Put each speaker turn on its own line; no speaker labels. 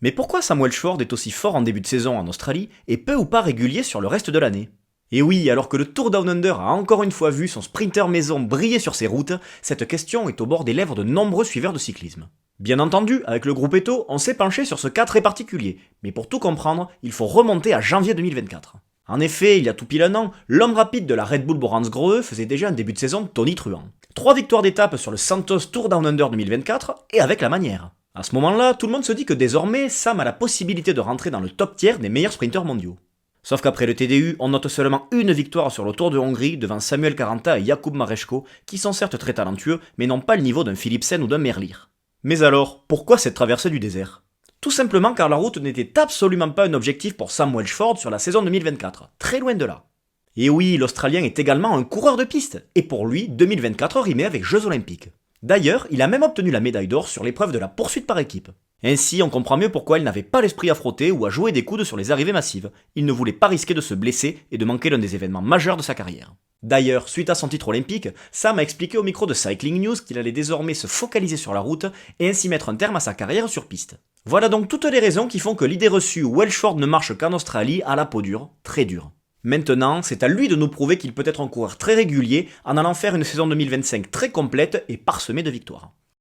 Mais pourquoi Sam Welshford est aussi fort en début de saison en Australie et peu ou pas régulier sur le reste de l'année? Et oui, alors que le Tour Down Under a encore une fois vu son sprinter maison briller sur ses routes, cette question est au bord des lèvres de nombreux suiveurs de cyclisme. Bien entendu, avec le groupe Eto, on s'est penché sur ce cas très particulier, mais pour tout comprendre, il faut remonter à janvier 2024. En effet, il y a tout pile un an, l'homme rapide de la Red Bull Borans-Grohe faisait déjà un début de saison tonitruant. 3 victoires d'étape sur le Santos Tour Down Under 2024, et avec la manière. À ce moment-là, tout le monde se dit que désormais, Sam a la possibilité de rentrer dans le top tiers des meilleurs sprinteurs mondiaux. Sauf qu'après le TDU, on note seulement une victoire sur le Tour de Hongrie devant Samuel Karanta et Jakub Mareczko, qui sont certes très talentueux, mais n'ont pas le niveau d'un Philipsen ou d'un Merlier. Mais alors, pourquoi cette traversée du désert? Tout simplement car la route n'était absolument pas un objectif pour Sam Welshford sur la saison 2024, très loin de là. Et oui, l'Australien est également un coureur de piste, et pour lui, 2024 rimait avec Jeux Olympiques. D'ailleurs, il a même obtenu la médaille d'or sur l'épreuve de la poursuite par équipe. Ainsi, on comprend mieux pourquoi il n'avait pas l'esprit à frotter ou à jouer des coudes sur les arrivées massives. Il ne voulait pas risquer de se blesser et de manquer l'un des événements majeurs de sa carrière. D'ailleurs, suite à son titre olympique, Sam a expliqué au micro de Cycling News qu'il allait désormais se focaliser sur la route et ainsi mettre un terme à sa carrière sur piste. Voilà donc toutes les raisons qui font que l'idée reçue Welshford ne marche qu'en Australie a la peau dure, très dure. Maintenant, c'est à lui de nous prouver qu'il peut être un coureur très régulier en allant faire une saison 2025 très complète et parsemée de victoires.